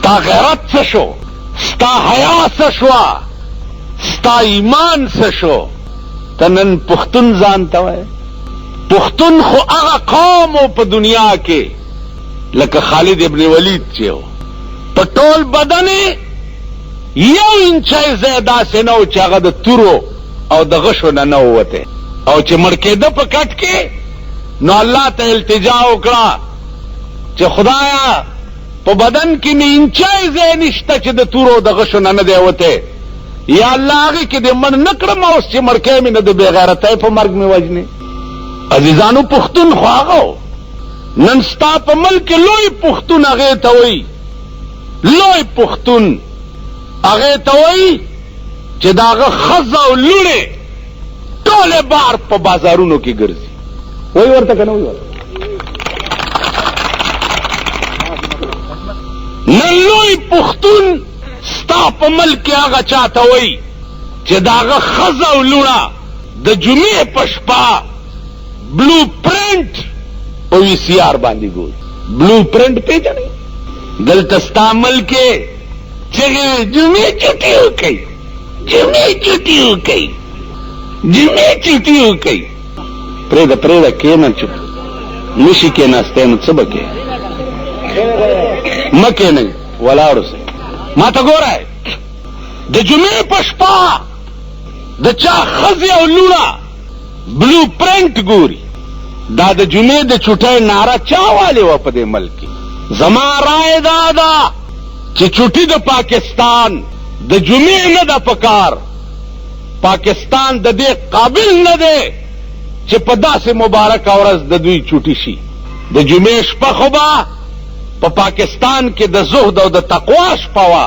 ستا غیرت څه شو، ستا حیا څه شوه، ستا ایمان څه شو؟ ته نن پښتون ځان ته وایې؟ پښتون خو هغه قوم په دنیا کې لکه خالد ابن ولید چې و، په ټول بدن یو انچه ځای داسې نه و چې هغه د تورو او د غشو نه نه ووتی، او چې مړ کېده په کټ کې نو الله ته التجا وکړه چې خدایا په بدن کې مې انچه ځای نشته چې د تورو او د غشو نه نه دی وتی، یا الله هغې کې دې مړ نه کړم، اوس چې مړ کې مې نه د بېغیرتۍ په مرګ مې وژنې. عزیزانو پښتون خو هغه و. نن ستا په ملک لوی پښتون هغې ته وایي، لوی پښتون هغې ته وایي چې د هغه ښځه او لوڼې ټولې بار په بازارونو کې ګرځي. وایي ورته که نه وایي ورته؟ نن لوی پښتون ستا په ملک کې هغه چاته وایي چې د هغه ښځه او لوڼه د جمعې په شپه بلو پرنټ په وی سی آر باندې ګوري. بلو پرنټ پیژنئ؟ دلته ستا ملک کې چغې جمعې چټي وکئ، جمعې چټي وکئ، جمعې چټي وکئ. پرېږده پرېږده کښېنه، چپ نشي کښېناستی نو څه به کوې؟ مه کښېنئ، ولاړ اوسئ. ما ته ګورئ، د جمعې په شپه د چا ښځې او لوڼه بلو پرنټ ګوري. دا د جمعې د چوټۍ ناره چا والې وه په دې ملک کې؟ زما رای دا ده چې چوټي د پاکستان د جمعې نه ده پکار. پاکستان د دې قابل نه دی چې په داسې مبارکه ورځ د دوی چوټي شي. د جمعې شپه خو به په پاکستان کې د زهد او د تقوا شپه وه،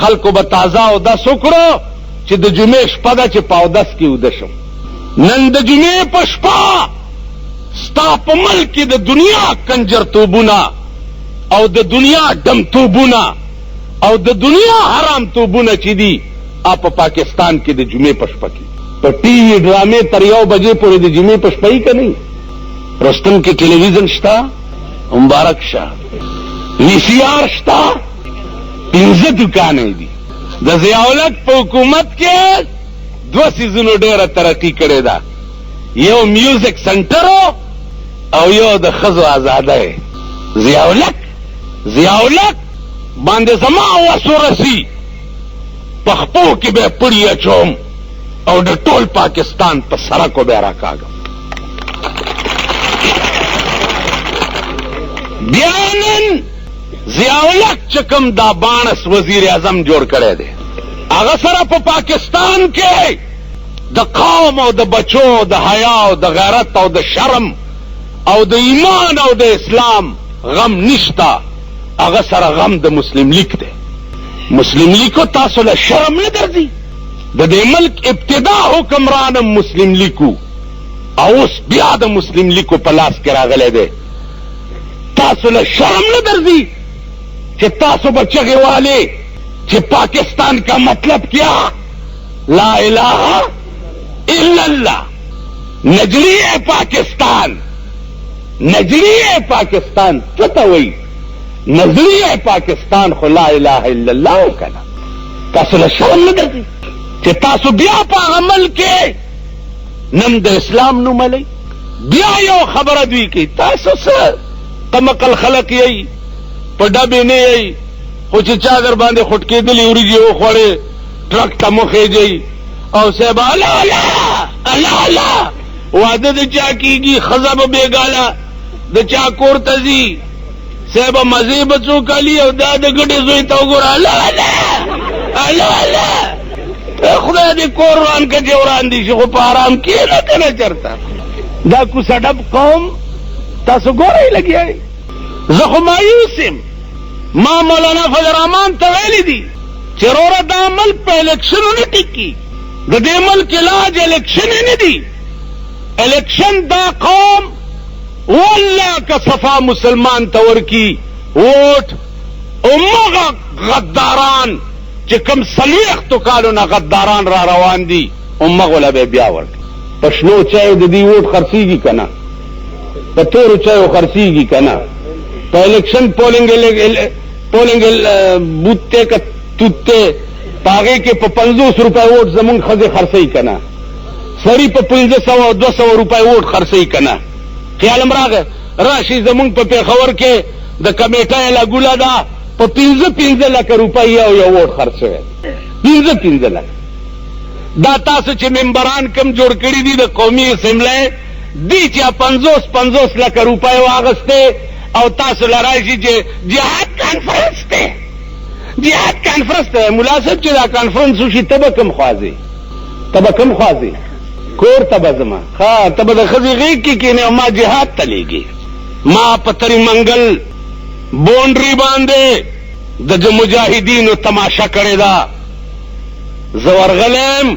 خلکو به تازه اودس وکړو چې د جمعې شپه ده چې په اودس کې اوده شم. نن د جمعې په شپه ستا په ملک کې د دنیا کنجرتوبونه او د دنیا ډمتوبونه او د دنیا حرام توبونه چې دي په پاکستان کې د جمعې په شپه کې په ټي وي ډرامې تر 1 بجې پورې د جمعې په شپه یې که نه؟ رستم کې ټلویزیون شته، مبارک شه. وی سی آر شته، 15 دکانې دي. د ضیاءالحق په حکومت کې 2 سیزونو ډېره ترقي کړې ده، یو میوزک سنټر او یو د ښځو ازادۍ. ضیاءالحق باندې زما وس ورسي په خپو کې به پړي اچوم او د ټول پاکستان په سړکو به راکاږم. بیا نن ضیاءالحق چې کوم دا بانس وزیر اعظم جوړ کړی دی، هغه سره په پاکستان کې د قوم او د بچو د حیا او د غیرت او د شرم او د ایمان او د اسلام غم نشتا. هغه سره غم د مسلم لیگ دی. مسلم لیگ کو تاسو له شرم نه درځي؟ د دې ملک ابتدا حکمرانم مسلم لیگ او اوس بیا د مسلم لیگ په لاس کې راغلی دی. تاسو له شرم نه درځي چې تاسو به چغې والې چې پاکستان کا مطلب کیا؟ لا الہ الا اللہ. نجریه پاکستان، نجریه پاکستان څه ته وایي؟ نظریه پاکستان خو لا الہ الا اللہ و کنه. تاسو له شرم نه درځي چې تاسو بیا په هغه ملک کې نن د اسلام نوم لئ؟ بیا یو خبره دوی کوي، تاسو څه قمقل خلق یئ، په ډبې نه یئ، خو چې چا در باندې خوټ کېدلې وریجې وخوړې ټرک ته مخېږئ او صاحب الله الله الله الله واده د چا کېږي، ښځه به بېګاله د چا کور ته ځي، صاحب مزې به څوک علي او دا د ګډې زوی ته وګوره الله الله الله الله. خدای دې کور وران که چې وران دي شي، خو په آرام کښېنه که نه چېرته. دا کوڅه ډب قوم تاسو ګورئ لګیا یې. زه خو مایوس یم. ما مولانا فضل الرحمان ته ویلي دي چې وروره دا ملک په الیکشنو نه ټیکي. د دې ملک علاج الیکشن نه دي. الیکشن دا قوم والله که صفا مسلمان ته ورکي ووټ، همغه غداران چې کوم 40 کالو نه غداران را روان دي همغو له به بیا ورکي. په شنو چایو د دې ووټ خرڅېږي که نه؟ په تورو چایو خرڅېږي که نه؟ په الیکشن پولنګ پولنگ بوت تے کا توت تے پاگے کے پا 50 روپے ووٹ زمون خزے خرسئی کنا سری پا 1500 200 روپے ووٹ خرسئی کنا خیال امراغ راشی زمون پا پیخور کے دا کمیٹا لگولا دا پا 15 لکھ روپے یا ووٹ خرسے 15 لکھ دا تاسو چې ممبران کم جوړ کړی دي د قومي اسمبلی دی چې 50 لکھ روپے واغسته او تاسو لراشي چې جهاد کانفرنس ته جهاد کانفرنس ته مناسب چې دا کانفرنس وشي تبه کم خوازي کور تبه زما ها تبه د خزي غیږ کې کینه ما جهاد تلېږي ما پتری منگل بونډري باندې د مجاهدینو تماشا کړی دا زورغلم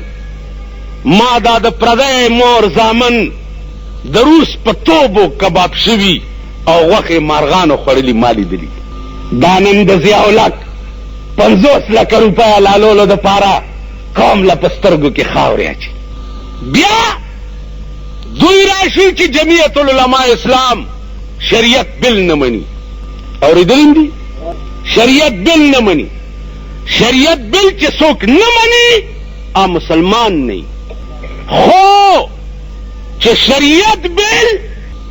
ما دا د پردې مور زامن د روس په توبو کباب شوي او غوښې مارغانو خوړلي مالی دلی دا نن د ضیاءالحق 50 لکھ روپیا لالولو د پاره قوم له په سترګو کې خاورې اچي بیا دوی راشي چې جمعیت العلماء اسلام شریعت بل نه مني اورېدلم دي شریعت بل نه مني شریعت بل چې څوک نه مني ا مسلمان نه خو چې شریعت بل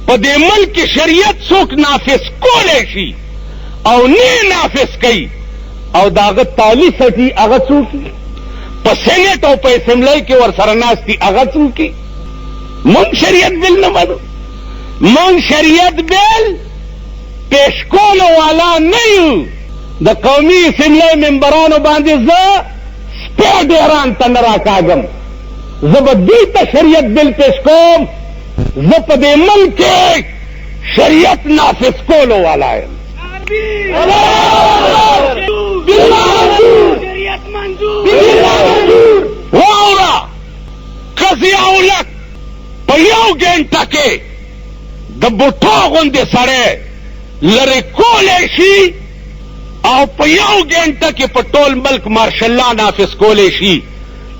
په دې ملک شریعت څوک نافذ کولی شي او نه نافذ کوي او داغه تالی سټي هغه څوک په سېنیټ او په اسمبلی کې ورسره ناستي هغه څوک مونږ شریعت بل نه منو مونږ شریعت بل پیش کولو والا نه یو د قومي اسمبلی ممبرانو باندې زه سپی ډیران ته نه راکاږم زه به دوی ته شریعت بل پیش کوم زه په دې ملک کې شریعت نافذ کولو والا یم واوره که ضیاءالحق په یو ګنټه کې د بوټو غوندې سړی لرې کولی شي او په یو ګنټه کې په ټول ملک مارشالله نافذ کولی شي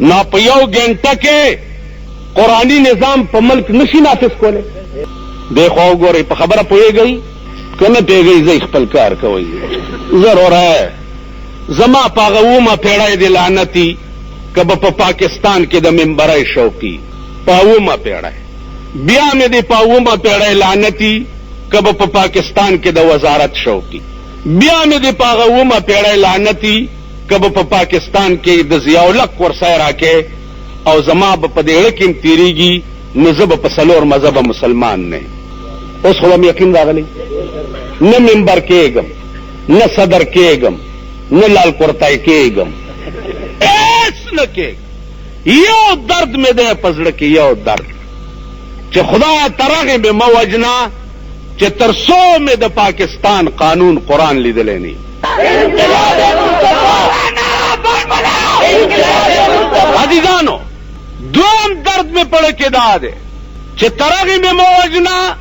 نو په یو ګنټه کې قرآنی نظام په ملک نشي نافذ کولی دیکھو وګورئ په خبره پوهېږئ که نه پوهېږئ ځئ خپل کار کوئ ضرور ہے زما په هغه اومه پیړۍ د لعنتي که به په پاکستان کې د ممبرۍ شوقي په اومه پیړۍ بیا مې د په اومه پیړۍ لعنتي که به په پاکستان کې د وزارت شوقي بیا مې د په هغه اومه پیړۍ لعنتي که به په پاکستان کې د ضیاءالحق ورسای راکې او زما به په دې اړه کې تېرېږي نو زه به په څلور مذهبه مسلمان نه اوس خو هم یقین راغلی نه ممبر کېږم نه صدر کېږم نه لال قرتای کېږم هېڅ نه کېږم یو درد مې دی په زړه کې یو درد چې خدایه تر هغې مې مه وجنه چې تر څو مې د پاکستان قانون قرآن لیدلی نه عزیزانو دوم درد مې پړه کې دا دی چې تر هغې مې مه وجنه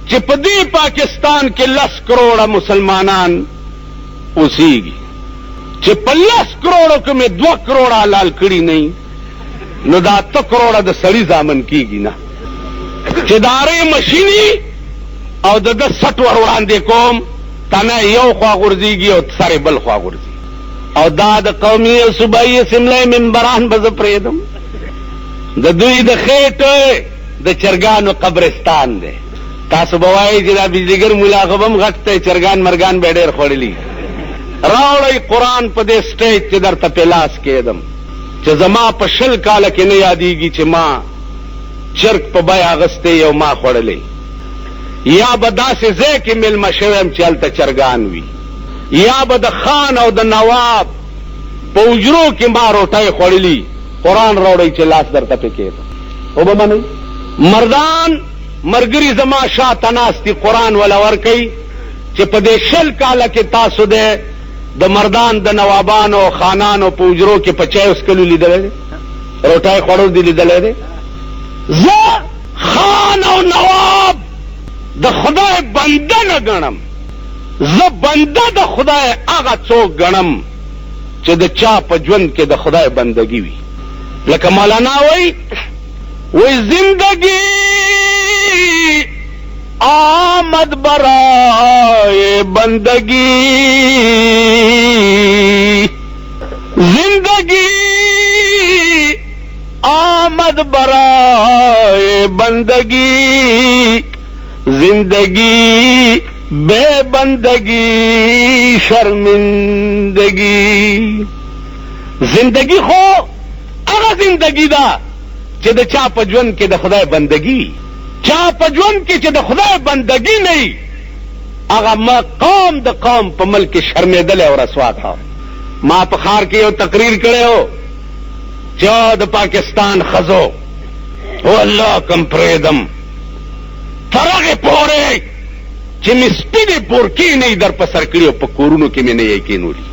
چې په دې پاکستان کې 10 کروڑه مسلمانان اوسېږي چې په 10 کروڑو کې مې 2 کروڑه حلال کړي نه نو دا 8 کروڑه د سړي زامن کېږي نه چې د هرې مشیني او د ده سټ ور وړاندې کوم تنه یو خوا غورځېږي او سر بل خوا غورځي او دا د قومي او صوبایي اسمبلی ممبران به زه پرېږدم د دوی د خېټې د چرګانو قبرستان دی تاسو به وایئ چې دا بجلیګر ملا خو به هم غټ دی چرګان مرګان به ډېر خوړلي راوړئ قرآن په دې سټیج چې درته په لاس کېدم چې زما په 20 کاله کې نه یادېږي چې ما چرګ په بیه اغستی یو ما خوړلی یا به داسې ځای کې مېلمه شوی یم چې هلته چرګان وي یا به د خان او د نواب په حجرو کې ما روټۍ خوړلي قرآن راوړئ چې لاس درته پې کېدم وبه منئ مردان مرګري زما شاته ناستي قرآن وله ورکوي چې په دې 20 کاله کې تاسو د مردان د نوابانو او خانانو په حجرو کې په چای وسکلو لیدلی دی روټۍ خوړو دي لیدلی دی زه خان او نواب د خدای بنده نه ګڼم زه بنده د خدای هغه څوک ګڼم چې د چا په ژوند کې د خدای بندگی وي لکه مولانا وای زندگی آمد برائے بندگی زندگی آمد برائے بندگی زندگی بے بندگی شرمندگی زندگی خو اغا زندگی دا چې د چا په ژوند کې د خدای بندگی چا په ژوند کې چې د خدای بندگی نه وي هغه مقام د قوم په ملک کې شرمېدلی او رسوا تھا ما په ښار کې یو تقریر کړی و چې د پاکستان ښځو والله کم پرېږدم تر هغې پورې چې مې سپینې پورکې نه یې در په سر کړي او په کورونو کې مې نه یې کېنولي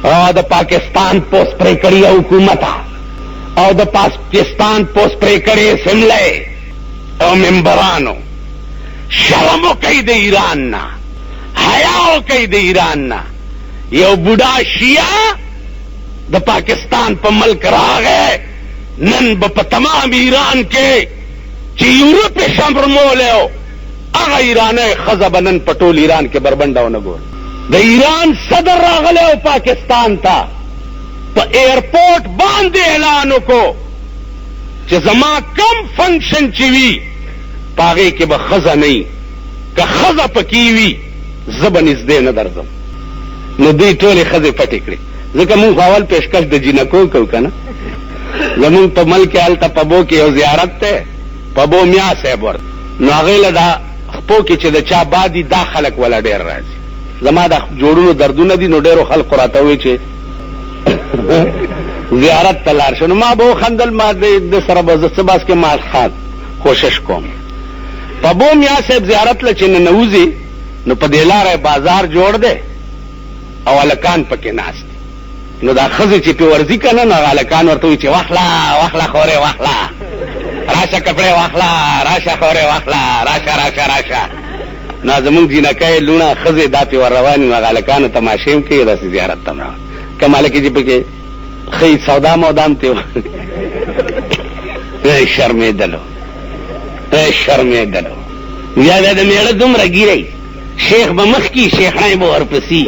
او د پاکستان پوس پرې کړي حکومته او د پاکستان پوس پرې کړي سملې او ممبرانو شرم وکئ د ایران نه حیا وکئ د ایران نه یو بوډا شیعه د پاکستان په ملک راغی نن به په تمام ایران کې چې یورپ یې شمرمولی و هغه ایرانی ښځه به نن په ټول ایران کې بربنډه ونه ګوري د ایران صدر راغلی و پاکستان ته په ایرپورټ باندې اعلان وکړو چې زما کم فنکشن چې وي په هغې کې به ښځه نه وي که ښځه پکې وي زه به نږدې نه درځم نو دوی ټولې ښځې پټې کړې ځکه مونږ اول پیشکش د جینکو کوو که نه زمونږ په ملک کې هلته پبو کې یو زیارت دی پبو میا صاحب ورته نو هغې له دا خپو کې چې د چا بادي دا خلک ولا ډېر راځي زما د جوړونو دردونه دي نو ډېرو خلکو راته وایي چې زیارت ته لاړ شو نو ما به وخندل ما د سره به زه څه باس کې ما کوشش کوم پبو میا صاحب زیارت له چې ننوځي نو په دې لاره بازار جوړ دی او هلکان پکې ناست دي نو دا ښځې چې پې ورځي که نه نو هغه هلکان ورته وایي چې واخله واخله خورې واخله راشه کپړې واخله راشه خورې واخله راشه راشه راشه نو زمونږ جینکۍ لوڼه ښځې دا پې ور روانې نو هغه هلکانو تماشې هم کوي داسې زیارت ته هم راغلي کم هلکې چې پکې ښه سودا مودام ته شرمېدلو شرمېدلو یا دا د مېړه دومره ګیری شیخ به مخکې شیخانی به ورپسي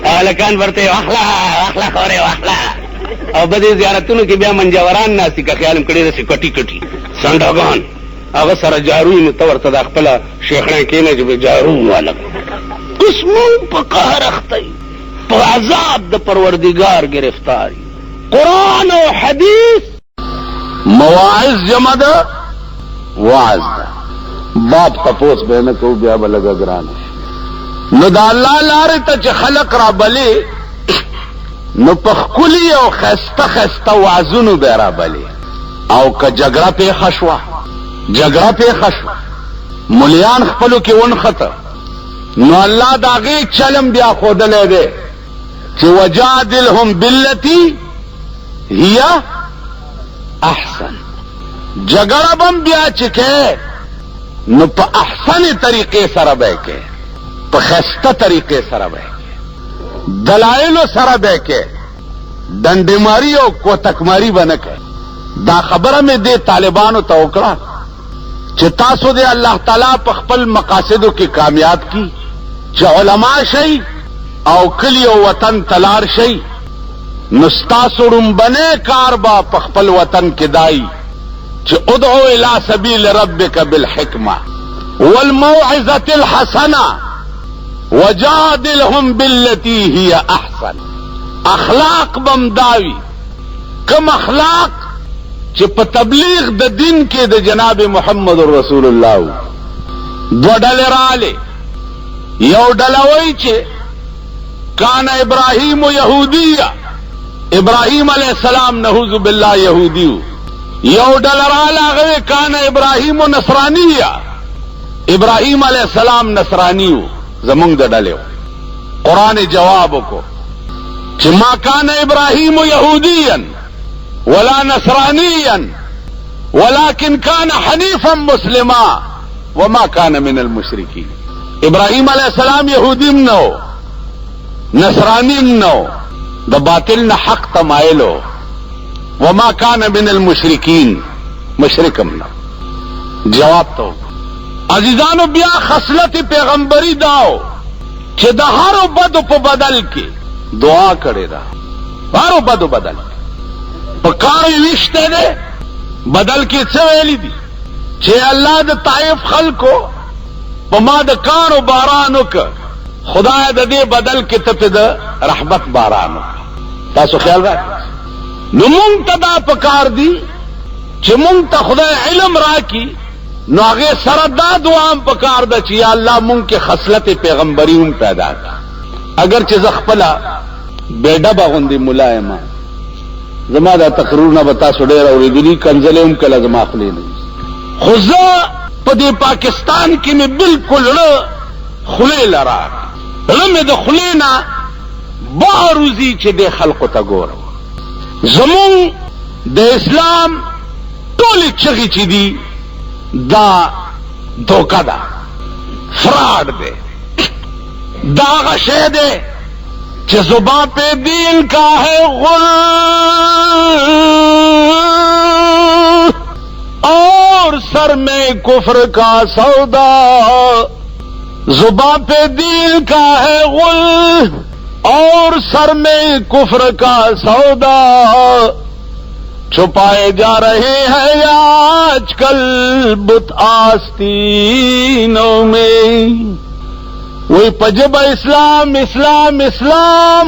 هلکان ورته واخله واخله خورې واخله او بدې زیارتونو کې بیا منجوران ناستي که خیال هم کړی داسې کټي کټي سنډاګان هغه سره جارو وي نو ته ورته دا خپله شیخنی کښېنه چې به جارو واله اوس مونږ په قهر اخته یو په عذاب د پروردګار گرفتاری قرآن او حدیث مواعظ جمع ده واعظ ده باب تپوس به نه کوو بیا به لږه ګرانه نو د الله لارې ته چې خلق را بلې نو په ښکلي او ښایسته ښایسته وعظونو به یې را بلې او که جګړه پېښه شوه جګړه پېښه شوه ملیان خپلو کې ونښته نو الله د هغې چلم بیا ښودلی دی چې وجادلهم بالتي هي احسن جګړه بم بیا چې کې نو په احسن طریقې سره به کې په ښایسته طریقې سره به کې دلایلو سره به کې ډنډېماري او کوتکماري به نه کوي دا خبره مې دې طالبانو ته وکړه چې تاسو دې الله تعالی په خپل مقاصدو کې کامیاب کی چې علما شئ او کلی او وطن تلار شئ نو ستاسو ړومبنی کار به په خپل وطن کې دای چې ادعو الى سبیل ربک بالحکمه والموعظه الحسنه وجادلهم بالتي هي احسن اخلاق بمداوی کم اخلاق چې په تبلیغ د دین کې د جناب محمد رسول الله دو ډلې راغلې یو ډله وایي چې کان ابراهیم یهودیه ابراهیم علیہ السلام نعوذ بالله یهودیو یو ډله راغله هغه کان ابراهیم نصرانیه ابراهیم علیہ السلام نصرانیو زمونږ د ډلې قرآن جواب وکړو چې ما کان ابراهیم یهودیا ولا نصرانیا ولكن كان حنيفا مسلما وما كان من المشركين ابراهیم علیہ السلام یهودیم نو نصرانیم نو د باطل نه حق تمایلو وما كان من المشركين مشرکم نو جواب تو عزیزانو بیا خصلت پیغمبری داو چې د هر بدو په بدل کې دعا کړې ده. هر بدو بدل په کار ویشته ده، بدل کې څه ویلي دي چې الله د طائف خلکو په ما د کانو باران وکړ، خدای د دې بدل کې ته د رحمت باران وکړ. تاسو خیال راکړئ. نو مونږ ته دا پکار دي چې مونږ ته خدای علم راکړي، نو هغه سره دا دعا هم پکار ده چې یا الله مونږ کې خصلت پیغمبري هم پیدا کړه. اگر چې زخپلا بیډه باغوندي ملایمه زما دا تقریرونه به تاسو ډېر اورېدلي، کنځلې هم کله زما خولې نه خو زه په دې پاکستان کې مې بالکل خولې لرا مې د خولې نه باروزي چې د خلقو ته ګورم. زمون د اسلام ټولې چغې چې دي دا دھوکہ دا، فراڈ دے، دا هغه شی دی چې زباں پہ دین کا ہے غل اور سر میں کفر کا سودا. زباں پہ دین کا ہے غل اور سر میں کفر کا سودا. چھپائے جا رہے ہیں آج کل بت آستینوں میں. وہی پجب اسلام اسلام اسلام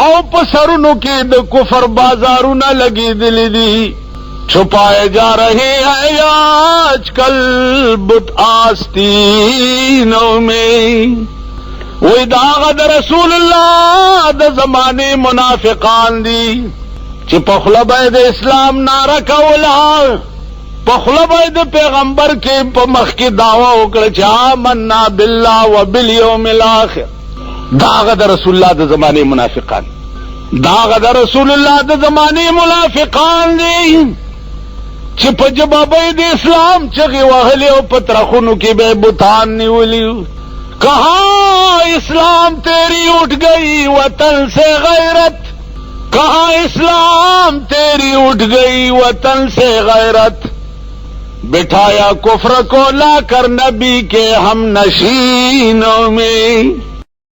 او پسرونو کې د کفر بازارونه لگی دلی دی. چھپائے جا رہے ہیں آج کل بت آستینوں میں. وہی داغ د رسول اللہ د زمانے منافقان دی چې په خوله به د اسلام ناره کوله، په خوله به د پیغمبر کې په مخ کې دعوه وکړه چې آمنا بالله وبالیوم الاخر. دا هغه د رسول الله د زمانې منافقان، دا هغه د رسول الله د زمانې منافقان دي چې په جوابه د اسلام چغې وهلې او په ترخونو کې به بتان نیولي. کہاں اسلام تیری اٹھ گئی وطن سے غیرت، کہاں اسلام تیری اٹھ گئی وطن سے غیرت. بٹھایا کفر کو لا کر نبی کے ہم نشینوں میں.